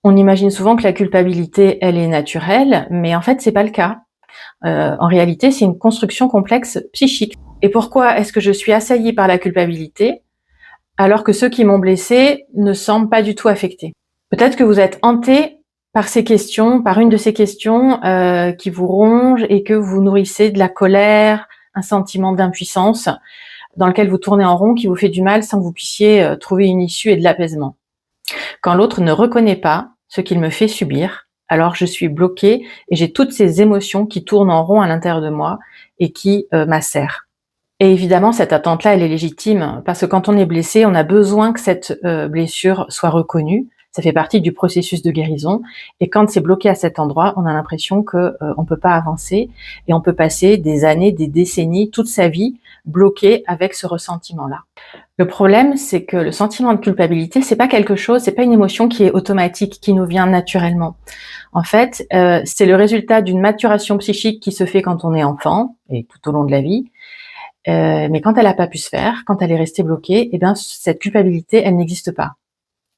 On imagine souvent que la culpabilité, elle est naturelle, mais en fait, c'est pas le cas. En réalité, c'est une construction complexe psychique. Et pourquoi est-ce que je suis assaillie par la culpabilité alors que ceux qui m'ont blessée ne semblent pas du tout affectés? Peut-être que vous êtes hanté par ces questions, par une de ces questions qui vous ronge et que vous nourrissez de la colère, un sentiment d'impuissance dans lequel vous tournez en rond qui vous fait du mal sans que vous puissiez trouver une issue et de l'apaisement. Quand l'autre ne reconnaît pas ce qu'il me fait subir, alors je suis bloquée et j'ai toutes ces émotions qui tournent en rond à l'intérieur de moi et qui macèrent. Et évidemment, cette attente-là, elle est légitime parce que quand on est blessé, on a besoin que cette blessure soit reconnue. Ça fait partie du processus de guérison. Et quand c'est bloqué à cet endroit, on a l'impression que on peut pas avancer et on peut passer des années, des décennies, toute sa vie bloqué avec ce ressentiment-là. Le problème, c'est que le sentiment de culpabilité, c'est pas quelque chose, c'est pas une émotion qui est automatique, qui nous vient naturellement. En fait, c'est le résultat d'une maturation psychique qui se fait quand on est enfant et tout au long de la vie. Mais quand elle n'a pas pu se faire, quand elle est restée bloquée, eh bien cette culpabilité, elle n'existe pas.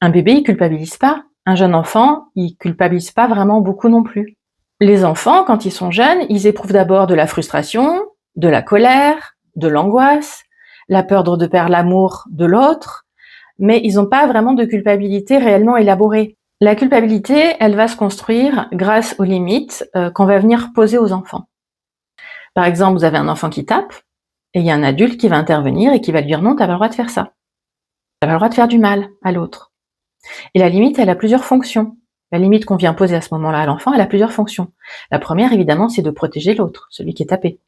Un bébé, il culpabilise pas. Un jeune enfant, il culpabilise pas vraiment beaucoup non plus. Les enfants, quand ils sont jeunes, ils éprouvent d'abord de la frustration, de la colère, de l'angoisse, la peur de perdre l'amour de l'autre, mais ils n'ont pas vraiment de culpabilité réellement élaborée. La culpabilité, elle va se construire grâce aux limites qu'on va venir poser aux enfants. Par exemple, vous avez un enfant qui tape, et il y a un adulte qui va intervenir et qui va lui dire non, t'as pas le droit de faire ça. T'as pas le droit de faire du mal à l'autre. Et la limite, elle a plusieurs fonctions. La limite qu'on vient poser à ce moment-là à l'enfant, elle a plusieurs fonctions. La première, évidemment, c'est de protéger l'autre, celui qui est tapé.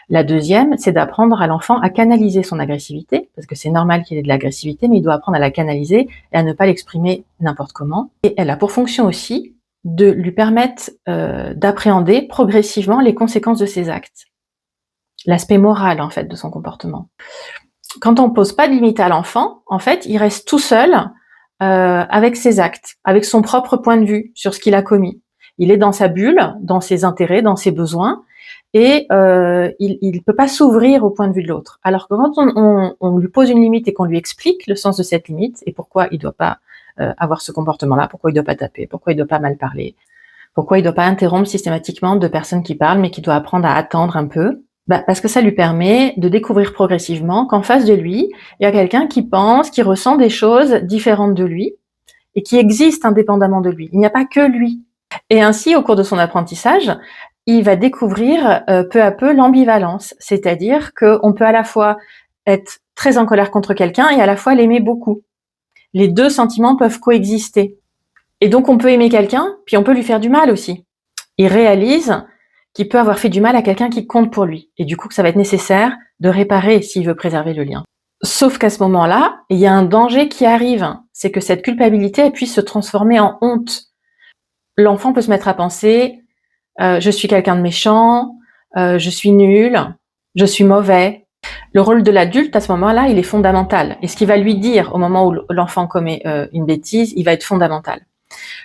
La deuxième, c'est d'apprendre à l'enfant à canaliser son agressivité, parce que c'est normal qu'il ait de l'agressivité, mais il doit apprendre à la canaliser et à ne pas l'exprimer n'importe comment. Et elle a pour fonction aussi de lui permettre d'appréhender progressivement les conséquences de ses actes. L'aspect moral, en fait, de son comportement. Quand on pose pas de limite à l'enfant, en fait, il reste tout seul avec ses actes, avec son propre point de vue sur ce qu'il a commis. Il est dans sa bulle, dans ses intérêts, dans ses besoins, et il peut pas s'ouvrir au point de vue de l'autre. Alors que quand on lui pose une limite et qu'on lui explique le sens de cette limite et pourquoi il doit pas avoir ce comportement-là, pourquoi il doit pas taper, pourquoi il doit pas mal parler, pourquoi il doit pas interrompre systématiquement de personnes qui parlent, mais qu'il doit apprendre à attendre un peu, parce que ça lui permet de découvrir progressivement qu'en face de lui, il y a quelqu'un qui pense, qui ressent des choses différentes de lui et qui existent indépendamment de lui. Il n'y a pas que lui. Et ainsi, au cours de son apprentissage, il va découvrir peu à peu l'ambivalence, c'est-à-dire qu'on peut à la fois être très en colère contre quelqu'un et à la fois l'aimer beaucoup. Les deux sentiments peuvent coexister. Et donc on peut aimer quelqu'un, puis on peut lui faire du mal aussi. Il réalise qu'il peut avoir fait du mal à quelqu'un qui compte pour lui. Et du coup, que ça va être nécessaire de réparer s'il veut préserver le lien. Sauf qu'à ce moment-là, il y a un danger qui arrive. C'est que cette culpabilité, elle puisse se transformer en honte. L'enfant peut se mettre à penser je suis quelqu'un de méchant, je suis nul, je suis mauvais. Le rôle de l'adulte, à ce moment-là, il est fondamental. Et ce qu'il va lui dire au moment où l'enfant commet une bêtise, il va être fondamental.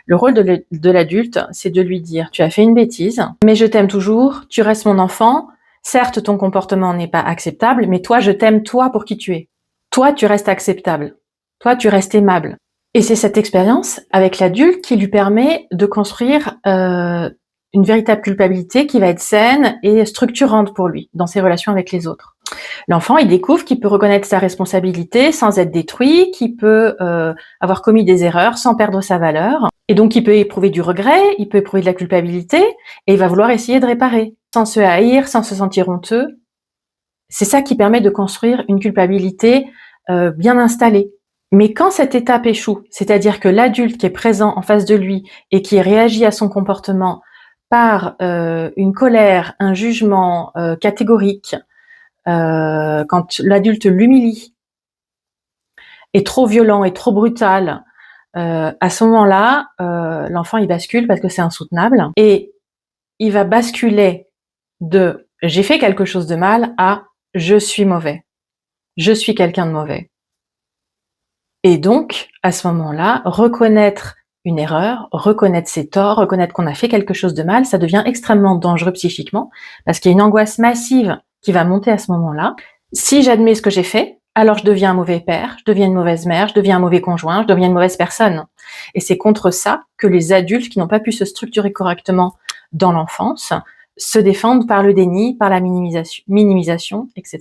Le rôle de l'adulte, c'est de lui dire « tu as fait une bêtise, mais je t'aime toujours, tu restes mon enfant, certes ton comportement n'est pas acceptable, mais toi je t'aime toi pour qui tu es. Toi tu restes acceptable, toi tu restes aimable ». Et c'est cette expérience avec l'adulte qui lui permet de construire une véritable culpabilité qui va être saine et structurante pour lui dans ses relations avec les autres. L'enfant, il découvre qu'il peut reconnaître sa responsabilité sans être détruit, qu'il peut avoir commis des erreurs sans perdre sa valeur. Et donc, il peut éprouver du regret, il peut éprouver de la culpabilité, et il va vouloir essayer de réparer, sans se haïr, sans se sentir honteux. C'est ça qui permet de construire une culpabilité bien installée. Mais quand cette étape échoue, c'est-à-dire que l'adulte qui est présent en face de lui et qui réagit à son comportement par une colère, un jugement catégorique, quand l'adulte l'humilie, est trop violent et trop brutal, à ce moment-là, l'enfant il bascule parce que c'est insoutenable et il va basculer de j'ai fait quelque chose de mal à je suis mauvais, je suis quelqu'un de mauvais. Et donc, à ce moment-là, reconnaître une erreur, reconnaître ses torts, reconnaître qu'on a fait quelque chose de mal, ça devient extrêmement dangereux psychiquement parce qu'il y a une angoisse massive qui va monter à ce moment-là. Si j'admets ce que j'ai fait, alors je deviens un mauvais père, je deviens une mauvaise mère, je deviens un mauvais conjoint, je deviens une mauvaise personne. Et c'est contre ça que les adultes qui n'ont pas pu se structurer correctement dans l'enfance se défendent par le déni, par la minimisation, etc.